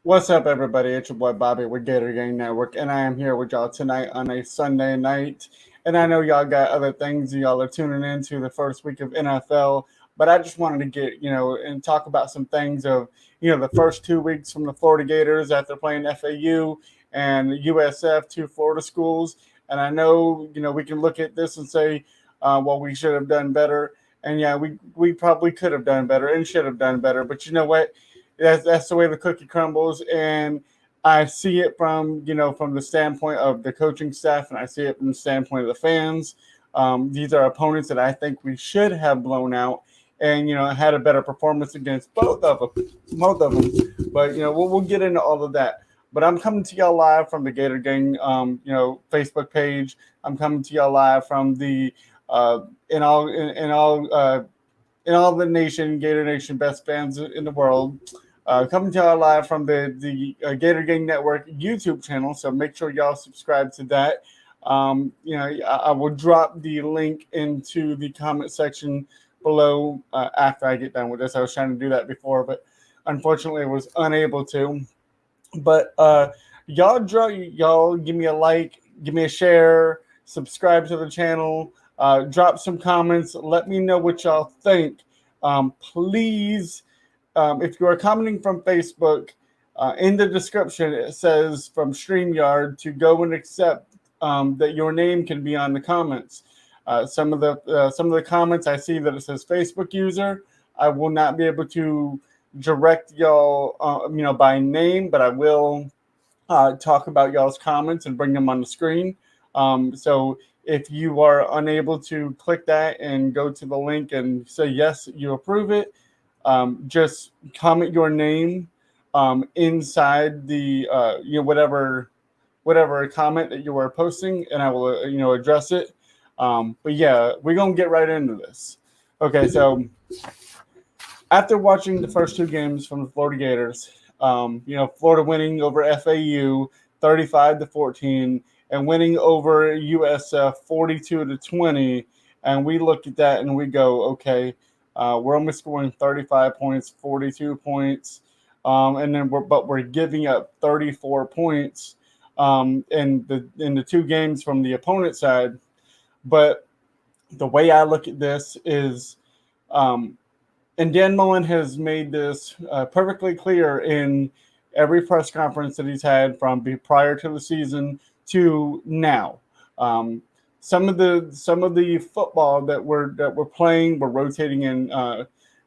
What's up, everybody? It's your boy Bobby with Gator Gang Network, and I am here with y'all tonight on a Sunday night. And I know y'all got other things, and y'all are tuning into the first week of NFL, but I just wanted to get, and talk about some things of, the first 2 weeks from the Florida Gators after playing FAU and USF, two Florida schools. And I know, we can look at this and say, well, we should have done better. And yeah, we probably could have done better and should have done better. But you know what? That's the way the cookie crumbles, and I see it from from the standpoint of the coaching staff, and I see it from the standpoint of the fans. These are opponents that I think we should have blown out, and had a better performance against both of them. But we'll get into all of that. But I'm coming to y'all live from the Gator Gang, Facebook page. I'm coming to y'all live from the in all the nation, Gator Nation, best fans in the world. Coming to y'all live from the Gator Gang Network YouTube channel, so make sure y'all subscribe to that. I will drop the link into the comment section below after I get done with this. I was trying to do that before, but unfortunately, I was unable to. But y'all give me a like, give me a share, subscribe to the channel, drop some comments, let me know what y'all think. Please. If you are commenting from Facebook, in the description it says from StreamYard to go and accept that your name can be on the comments. Some of the comments I see that it says Facebook user. I will not be able to direct y'all, by name, but I will talk about y'all's comments and bring them on the screen. So if you are unable to click that and go to the link and say yes, you approve it. Just comment your name inside the whatever comment that you are posting, and I will address it. But yeah, we're gonna get right into this. Okay, so after watching the first two games from the Florida Gators, Florida winning over FAU 35-14 and winning over USF 42-20, and we look at that and we go, okay. We're only scoring 35 points, 42 points, and then we're giving up 34 points in the two games from the opponent side. But the way I look at this is, and Dan Mullen has made this perfectly clear in every press conference that he's had from prior to the season to now. Some of the football that we're playing, we're rotating in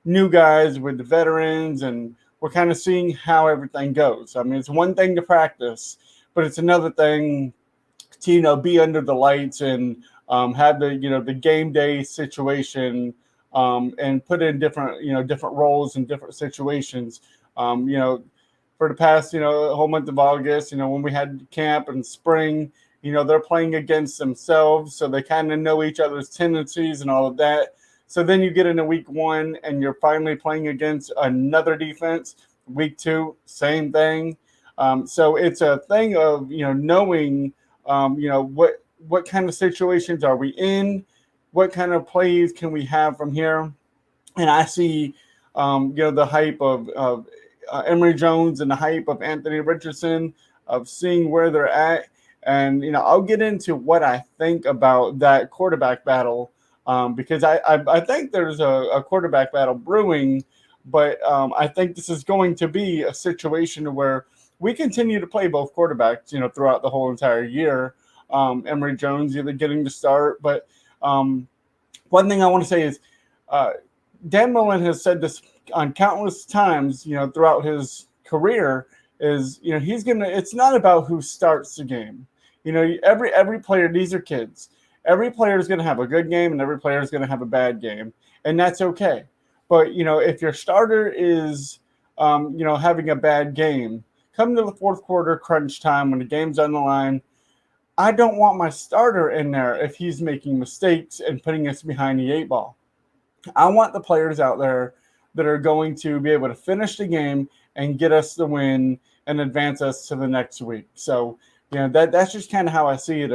new guys with the veterans, and we're kind of seeing how everything goes. I mean, it's one thing to practice, but it's another thing to be under the lights and have the game day situation and put in different roles in different situations. For the past whole month of August, when we had camp and spring. They're playing against themselves, so they kind of know each other's tendencies and all of that. So then you get into week one, and you're finally playing against another defense. Week two, same thing. So it's a thing of knowing what kind of situations are we in, what kind of plays can we have from here, and I see the hype of Emory Jones and the hype of Anthony Richardson of seeing where they're at. And, I'll get into what I think about that quarterback battle because I think there's a quarterback battle brewing, but I think this is going to be a situation where we continue to play both quarterbacks, throughout the whole entire year. Emory Jones either getting to start. But one thing I want to say is Dan Mullen has said this on countless times, throughout his career is, it's not about who starts the game. Every player, these are kids. Every player is going to have a good game and every player is going to have a bad game. And that's okay. But, if your starter is, having a bad game, come to the fourth quarter crunch time when the game's on the line, I don't want my starter in there if he's making mistakes and putting us behind the eight ball. I want the players out there that are going to be able to finish the game and get us the win and advance us to the next week. So, that's just kind of how I see it.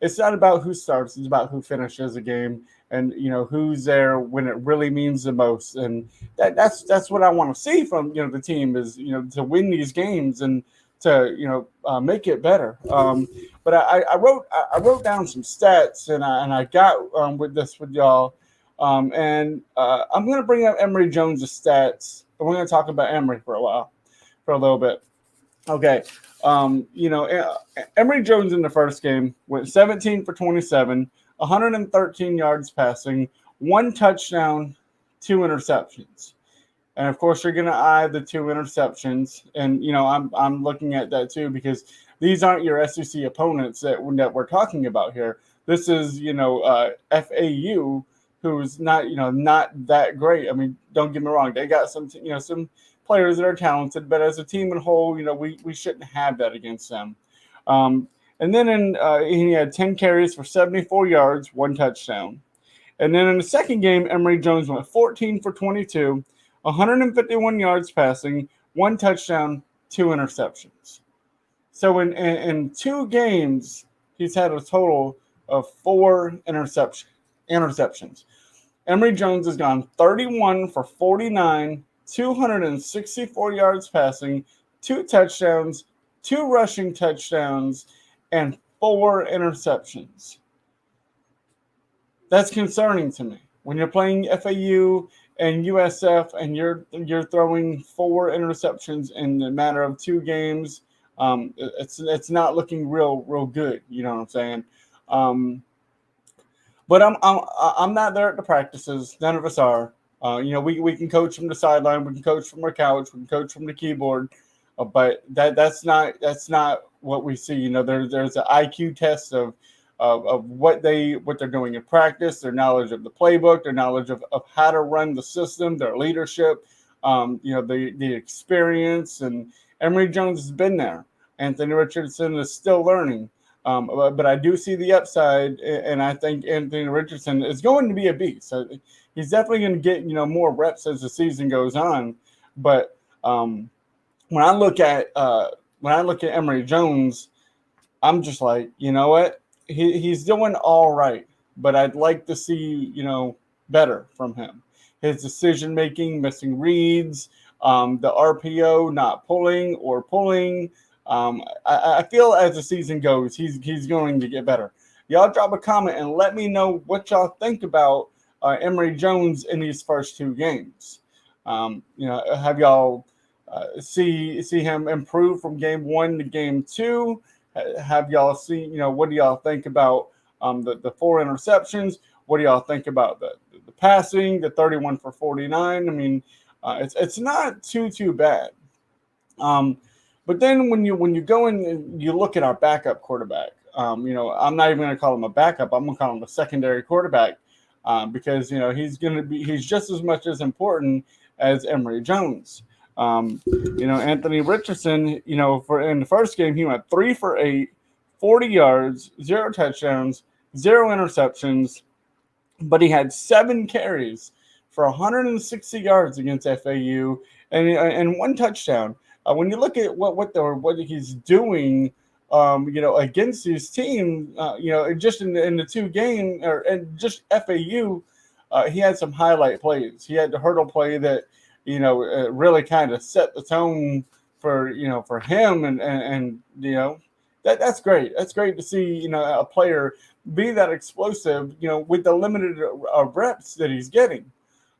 it's not about who starts; it's about who finishes a game, and who's there when it really means the most. And that's what I want to see from the team is to win these games and to make it better. But I wrote down some stats and I got with this with y'all. And I'm going to bring up Emory Jones' stats, and we're going to talk about Emory for a little bit. Okay. Emory Jones in the first game went 17 for 27, 113 yards passing, one touchdown, two interceptions. And of course, you're going to eye the two interceptions, and I'm looking at that too because these aren't your SEC opponents that we're talking about here. This is FAU, who's not that great. I mean, don't get me wrong; they got some players that are talented, but as a team in whole, we shouldn't have that against them. And then he had 10 carries for 74 yards, one touchdown. And then in the second game, Emory Jones went 14 for 22, 151 yards passing, one touchdown, two interceptions. So in two games, he's had a total of four interceptions. Emory Jones has gone 31 for 49, 264 yards passing, two touchdowns, two rushing touchdowns, and four interceptions. That's concerning to me. When you're playing FAU and USF and you're throwing four interceptions in a matter of two games, it's not looking real good. You know what I'm saying? But I'm not there at the practices. None of us are. We can coach from the sideline. We can coach from our couch. We can coach from the keyboard. But that's not what we see. There's an IQ test of what they're doing in practice, their knowledge of the playbook, their knowledge of how to run the system, their leadership, the experience. And Emory Jones has been there. Anthony Richardson is still learning. But I do see the upside, and I think Anthony Richardson is going to be a beast. He's definitely going to get more reps as the season goes on. But when I look at Emory Jones, I'm just like, you know what? He's doing all right, but I'd like to see better from him. His decision making, missing reads, the RPO not pulling or pulling. I feel as the season goes, he's going to get better. Y'all drop a comment and let me know what y'all think about Emory Jones in these first two games. Have y'all see him improve from game one to game two? Have y'all seen, what do y'all think about the four interceptions? What do y'all think about the passing, the 31 for 49? I mean, it's not too bad. But then when you go in and you look at our backup quarterback, I'm not even going to call him a backup. I'm going to call him a secondary quarterback because he's just as much as important as Emory Jones. Anthony Richardson, for in the first game he went 3 for 8, 40 yards, 0 touchdowns, 0 interceptions, but he had 7 carries for 160 yards against FAU and one touchdown. When you look at what he's doing, against his team, just in the two games and just FAU, he had some highlight plays. He had the hurdle play that really kind of set the tone for him, and that's great. That's great to see a player be that explosive, with the limited reps that he's getting.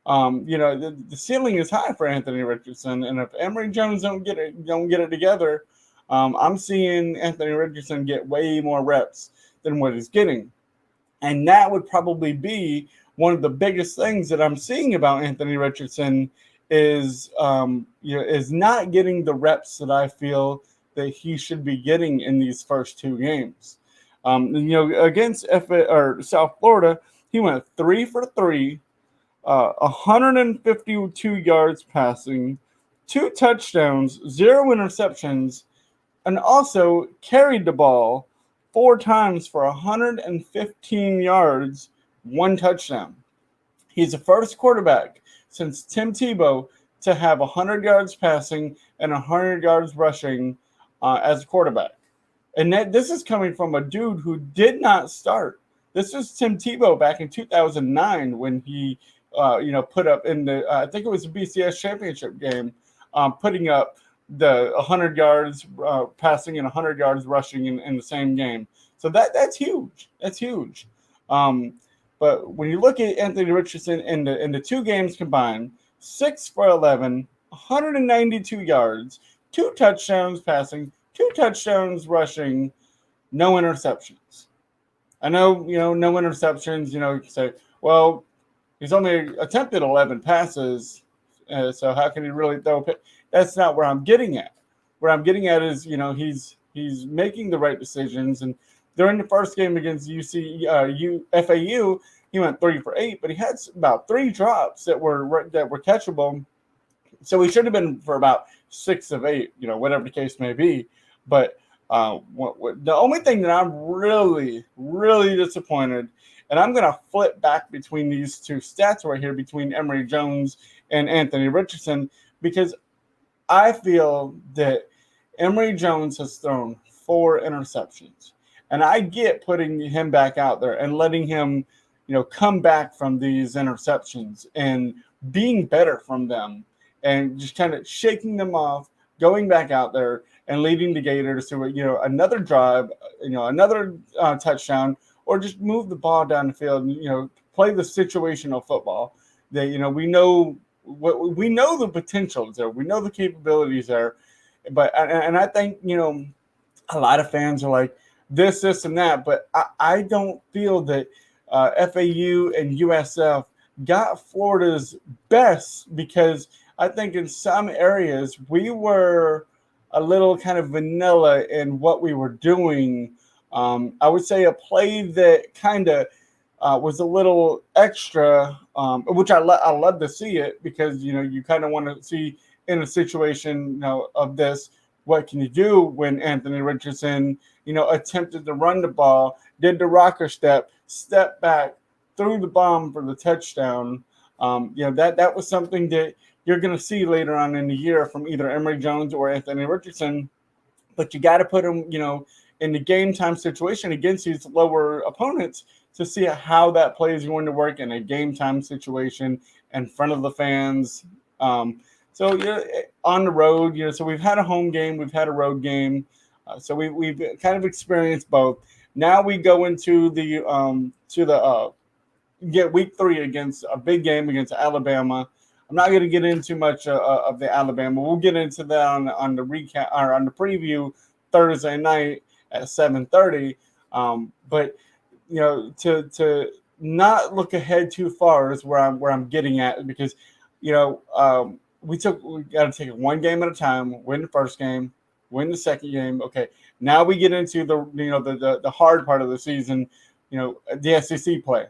The ceiling is high for Anthony Richardson, and if Emory Jones don't get it together, I'm seeing Anthony Richardson get way more reps than what he's getting, and that would probably be one of the biggest things that I'm seeing about Anthony Richardson is not getting the reps that I feel that he should be getting in these first two games. Against South Florida, he went 3 for 3. 152 yards passing, 2 touchdowns, 0 interceptions, and also carried the ball 4 times for 115 yards, 1 touchdown. He's the first quarterback since Tim Tebow to have 100 yards passing and 100 yards rushing as a quarterback. And this is coming from a dude who did not start. This was Tim Tebow back in 2009 when he, put up in the I think it was a BCS championship game, putting up the 100 yards passing and 100 yards rushing in the same game. So that's huge. That's huge. Um, but when you look at Anthony Richardson in the two games combined, 6 for 11, 192 yards, 2 touchdowns passing, 2 touchdowns rushing, no interceptions. I know, no interceptions. You can say, well, he's only attempted 11 passes, so how can he really throw a pick? That's not where I'm getting at. Where I'm getting at is, he's making the right decisions. And during the first game against FAU, he went 3 for 8, but he had about 3 drops that were catchable. So he should have been for about 6 of 8, whatever the case may be. But the only thing that I'm really, really disappointed, and I'm going to flip back between these two stats right here between Emory Jones and Anthony Richardson, because I feel that Emory Jones has thrown 4 interceptions. And I get putting him back out there and letting him, come back from these interceptions and being better from them and just kind of shaking them off, going back out there and leading the Gators to another drive, another touchdown, or just move the ball down the field and play the situational football. That we know the potential is there, we know the capabilities there, but and I think a lot of fans are like this, and that, but I don't feel that FAU and USF got Florida's best, because I think in some areas we were a little kind of vanilla in what we were doing. I would say a play that kind of was a little extra, which I love to see it, because you kind of want to see in a situation of this, what can you do when Anthony Richardson attempted to run the ball, did the rocker step back, threw the bomb for the touchdown. That was something that you're going to see later on in the year from either Emory Jones or Anthony Richardson. But you got to put him, in the game time situation against these lower opponents to see how that play is going to work in a game time situation in front of the fans. So on the road, so we've had a home game, we've had a road game. So we've kind of experienced both. Now we go into get week 3 against a big game against Alabama. I'm not going to get into much of the Alabama. We'll get into that on the recap or on the preview Thursday night at 7:30. But to not look ahead too far is where I'm getting at, because we got to take it one game at a time. Win the first game, win the second game. Okay, now we get into the hard part of the season. The SEC play.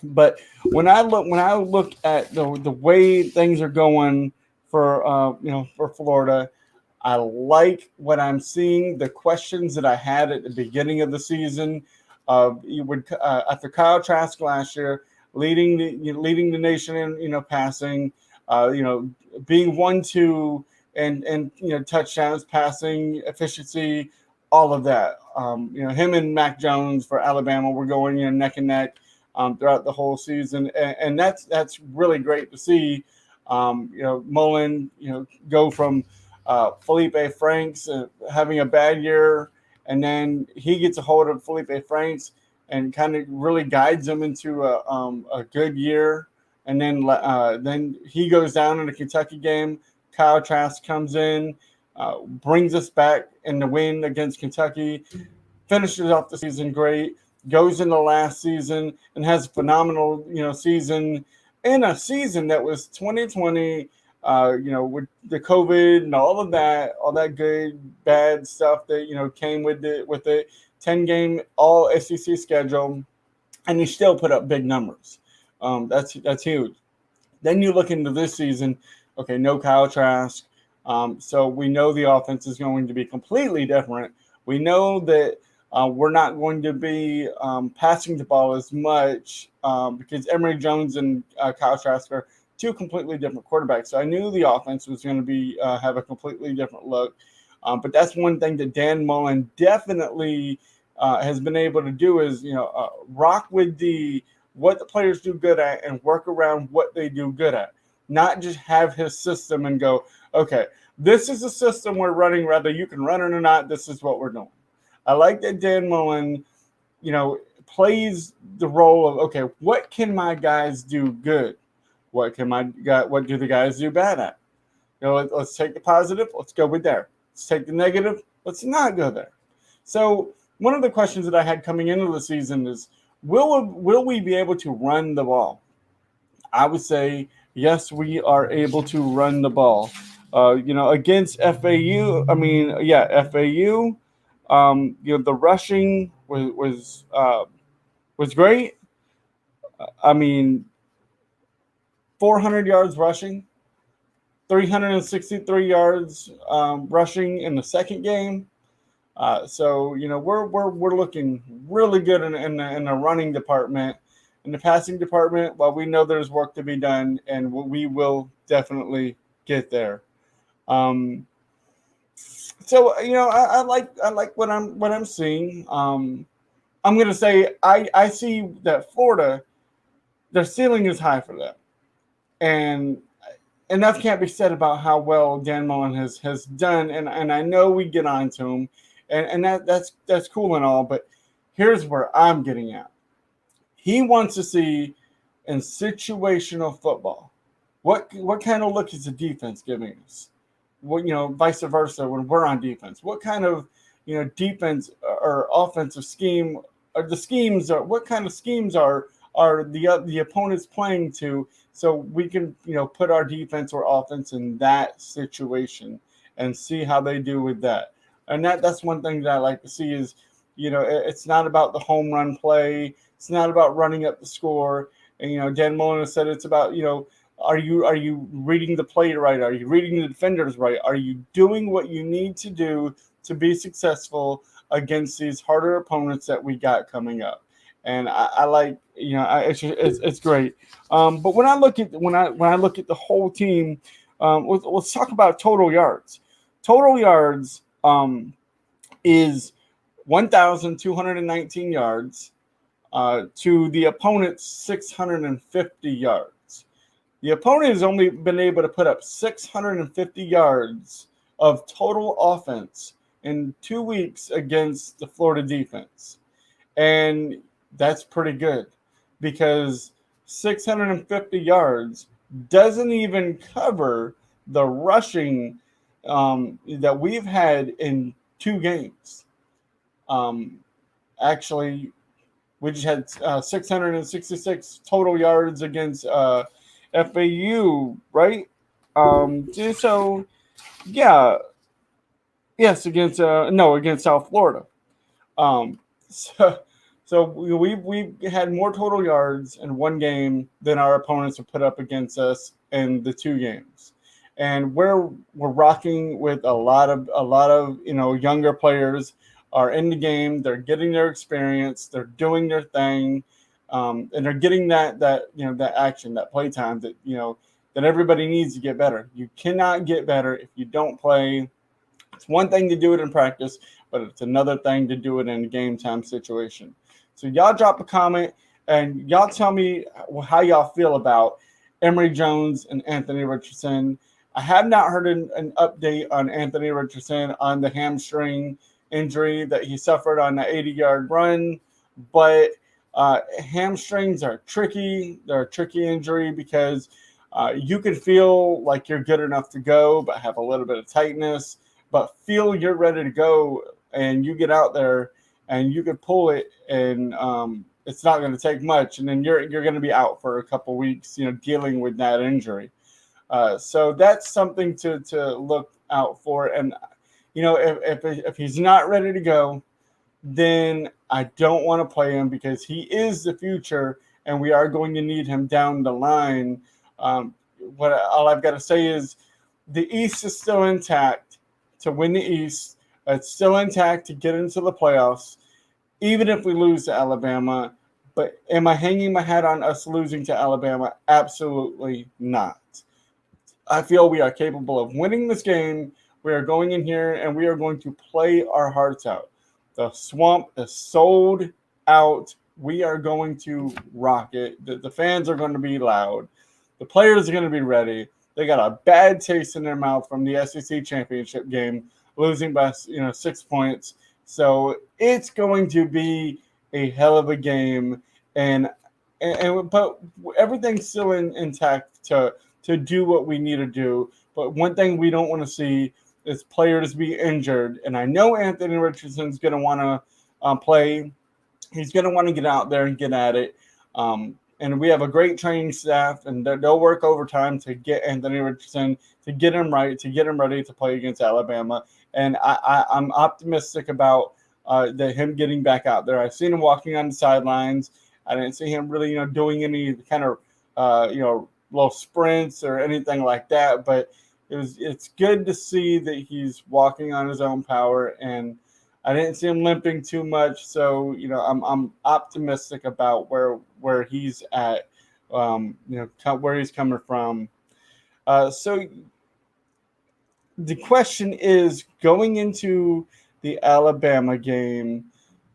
But when I look at the way things are going for Florida, I like what I'm seeing. The questions that I had at the beginning of the season, after Kyle Trask last year, leading the nation in passing, being 1-2 and touchdowns, passing efficiency, all of that. Him and Mac Jones for Alabama were going neck and neck throughout the whole season, and that's really great to see. Mullen, go from Felipe Franks having a bad year, and then he gets a hold of Felipe Franks and kind of really guides him into a good year. And then he goes down in the Kentucky game. Kyle Trask comes in, brings us back in the win against Kentucky, finishes off the season great, goes into last season and has a phenomenal, season, in a season that was 2020, with the COVID and all that good, bad stuff that, came with it, 10-game all SEC schedule, and he still put up big numbers. That's huge. Then you look into this season, okay, no Kyle Trask. So we know the offense is going to be completely different. We know that we're not going to be passing the ball as much because Emory Jones and Kyle Trask are 2 completely different quarterbacks. So I knew the offense was going to be have a completely different look. But that's one thing that Dan Mullen definitely has been able to do is, rock with what the players do good at and work around what they do good at. Not just have his system and go, okay, this is the system we're running, whether you can run it or not, this is what we're doing. I like that Dan Mullen, plays the role of, okay, what can my guys do good? What do the guys do bad at? Let's take the positive, let's go with there. Let's take the negative, let's not go there. So one of the questions that I had coming into the season is, will we be able to run the ball? I would say yes, we are able to run the ball. Against FAU, FAU. The rushing was great. I mean, 400 yards rushing, 363 yards rushing in the second game. We're looking really good in the running department. In the passing department, well, we know there's work to be done, and we will definitely get there. I like what I'm seeing. I'm gonna say I see that Florida, their ceiling is high for them, and enough can't be said about how well Dan Mullen has done. And I know we get on to him, and that's cool and all, but here's where I'm getting at. He wants to see in situational football what kind of look is the defense giving us? Vice versa when we're on defense. What kind of defense or offensive scheme or the schemes are? What kind of schemes are the opponents playing to? So we can put our defense or offense in that situation and see how they do with that. And that's one thing that I like to see is it's not about the home run play. It's not about running up the score. And Dan Mullen has said it's about are you reading the play right? Are you reading the defenders right? Are you doing what you need to do to be successful against these harder opponents that we got coming up? And I like it's great. But when I look at the whole team, let's talk about total yards. Total yards is 1,219 yards to the opponent's 650 yards. The opponent has only been able to put up 650 yards of total offense in 2 weeks against the Florida defense. And that's pretty good because 650 yards doesn't even cover the rushing that we've had in 2 games. Actually, we just had 666 total yards against FAU, right? Against South Florida. So we had more total yards in 1 game than our opponents have put up against us in the 2 games, and we're rocking with a lot of younger players are in the game. They're getting their experience. They're doing their thing. And they're getting that action, that play time that everybody needs to get better. You cannot get better if you don't play. It's one thing to do it in practice, but it's another thing to do it in a game time situation. So y'all drop a comment and y'all tell me how y'all feel about Emory Jones and Anthony Richardson. I have not heard an update on Anthony Richardson on the hamstring injury that he suffered on the 80-yard run, but hamstrings are tricky. They're a tricky injury because you could feel like you're good enough to go, but have a little bit of tightness, but feel you're ready to go, and you get out there and you could pull it, and it's not going to take much, and then you're going to be out for a couple weeks, dealing with that injury. So that's something to look out for. And if he's not ready to go, then I don't want to play him because he is the future, and we are going to need him down the line. All I've got to say is the East is still intact to win the East. It's still intact to get into the playoffs, even if we lose to Alabama. But am I hanging my hat on us losing to Alabama? Absolutely not. I feel we are capable of winning this game We are going in here and we are going to play our hearts out. The Swamp is sold out. We are going to rock it. The fans are going to be loud. The players are going to be ready. They got a bad taste in their mouth from the SEC championship game, losing by 6 points. So it's going to be a hell of a game, but everything's still intact to do what we need to do. But one thing we don't want to see is players be injured. And I know Anthony Richardson's going to want to play. He's going to want to get out there and get at it. And we have a great training staff, and they'll work overtime to get Anthony Richardson, to get him right, to get him ready to play against Alabama. And I'm optimistic about him getting back out there. I've seen him walking on the sidelines. I didn't see him really, doing any kind of, little sprints or anything like that. But it's good to see that he's walking on his own power, and I didn't see him limping too much. So, I'm optimistic about where he's at, where he's coming from. So the question is, going into the Alabama game,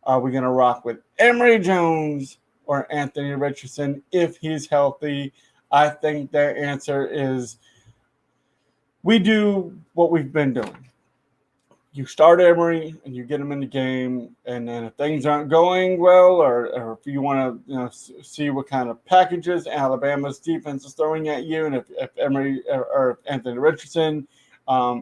are we going to rock with Emory Jones or Anthony Richardson if he's healthy? I think the answer is we do what we've been doing. You start Emory and you get him in the game, and then if things aren't going well, or if you want to see what kind of packages Alabama's defense is throwing at you, and if Emory or Anthony Richardson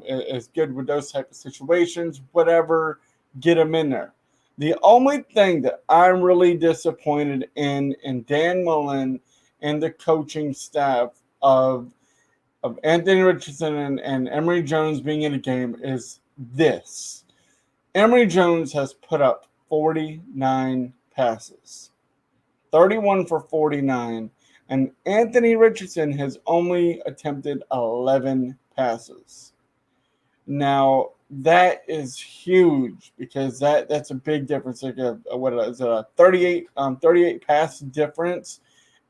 is good with those type of situations, whatever, get him in there. The only thing that I'm really disappointed in Dan Mullen and the coaching staff of Anthony Richardson and Emory Jones being in the game is this. Emory Jones has put up 49 passes, 31 for 49, and Anthony Richardson has only attempted 11 passes. Now, that is huge because that's a big difference. Like what is it, a 38 pass difference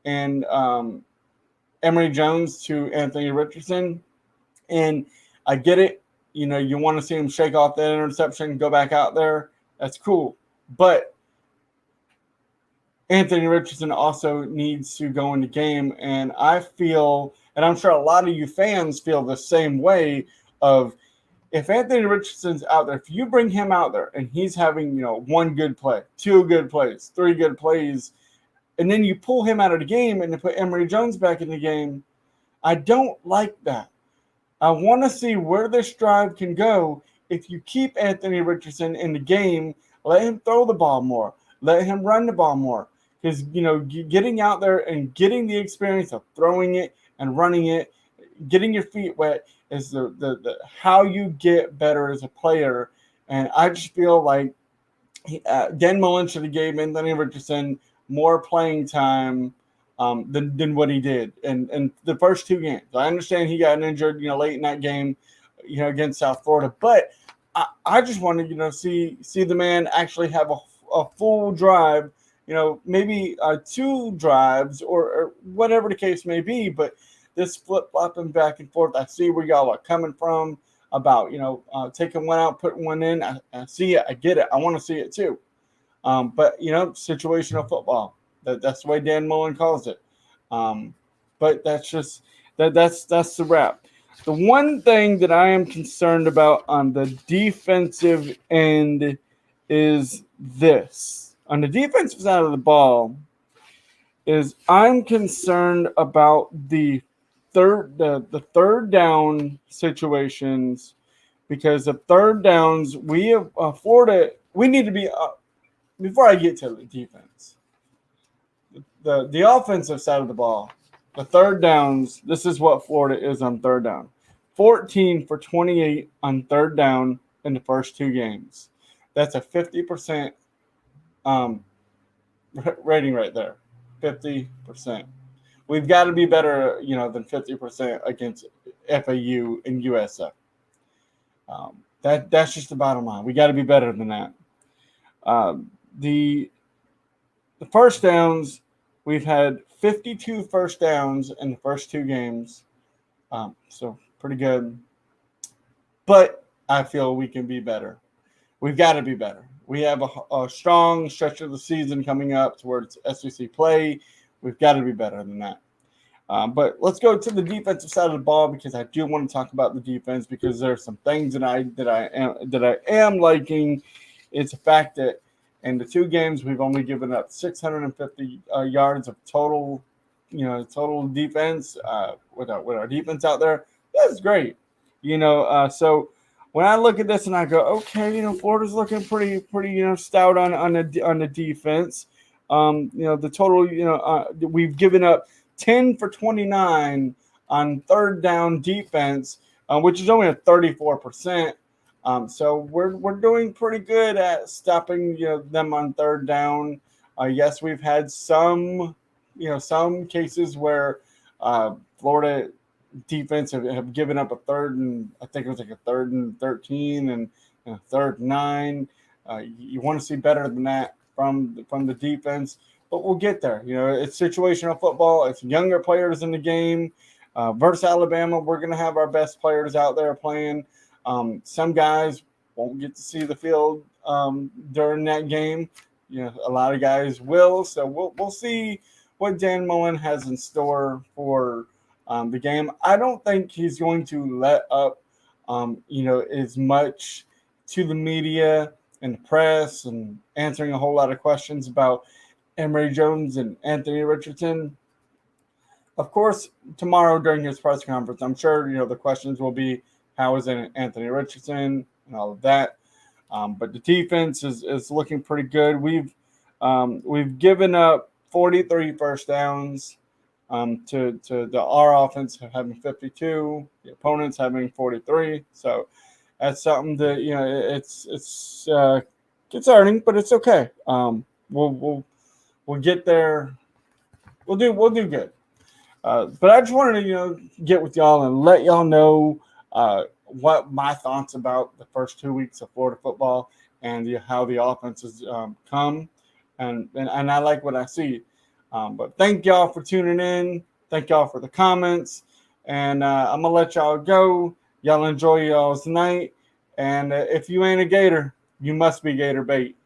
in Emory Jones to Anthony Richardson. And I get it. You want to see him shake off that interception, go back out there. That's cool. But Anthony Richardson also needs to go in the game. And I feel, and I'm sure a lot of you fans feel the same way, of if Anthony Richardson's out there, if you bring him out there and he's having, one good play, two good plays, three good plays, and then you pull him out of the game and you put Emory Jones back in the game, I don't like that. I want to see where this drive can go if you keep Anthony Richardson in the game. Let him throw the ball more. Let him run the ball more. Because, getting out there and getting the experience of throwing it and running it, getting your feet wet is the how you get better as a player. And I just feel like Dan Mullen should have gave Anthony Richardson more playing time than what he did in the first two games. I understand he got injured, late in that game, against South Florida, but I just wanted, see the man actually have a full drive, maybe 2 drives or whatever the case may be. But this flip-flopping back and forth, I see where y'all are coming from about, taking one out, putting one in. I see it. I get it. I want to see it too. But, situational football. That's the way Dan Mullen calls it. But that's just that's the wrap. The one thing that I am concerned about on the defensive end is this. On the defensive side of the ball, is I'm concerned about the third down situations, because the third downs we have Florida. We need to be before I get to the defense. The offensive side of the ball, the third downs, this is what Florida is on third down. 14 for 28 on third down in the first 2 games. That's a 50% rating right there. 50%. We've got to be better, than 50% against FAU and USF. That's just the bottom line. We got to be better than that. The first downs, we've had 52 first downs in the first 2 games. So pretty good. But I feel we can be better. We've got to be better. We have a strong stretch of the season coming up towards SEC play. We've got to be better than that. But let's go to the defensive side of the ball because I do want to talk about the defense because there are some things that I am liking. It's a fact that in the 2 games we've only given up 650 yards of total defense with our defense out there. That's great. So when I look at this and I go, okay, Florida's looking pretty, stout on the defense. The total, we've given up 10 for 29 on third down defense, which is only a 34%. So we're doing pretty good at stopping them on third down. Yes, we've had some cases where Florida defense have given up a third and I think it was like a 3rd and 13 and a 3rd and 9. You want to see better than that from the defense, but we'll get there. It's situational football. It's younger players in the game. Versus Alabama, we're going to have our best players out there playing. Some guys won't get to see the field during that game. A lot of guys will. So we'll see what Dan Mullen has in store for the game. I don't think he's going to let up, as much to the media and the press and answering a whole lot of questions about Emory Jones and Anthony Richardson. Of course, tomorrow during his press conference, I'm sure, the questions will be, how is Anthony Richardson and all of that. But the defense is looking pretty good. We've given up 43 first downs to our offense having 52, the opponents having 43. So that's something that it's concerning, but it's okay. We'll get there. We'll do good. But I just wanted to get with y'all and let y'all know what my thoughts about the first 2 weeks of Florida football and how the offense has come, and I like what I see. But thank y'all for tuning in. Thank y'all for the comments. And I'm going to let y'all go. Y'all enjoy y'all's night. And if you ain't a Gator, you must be Gator bait.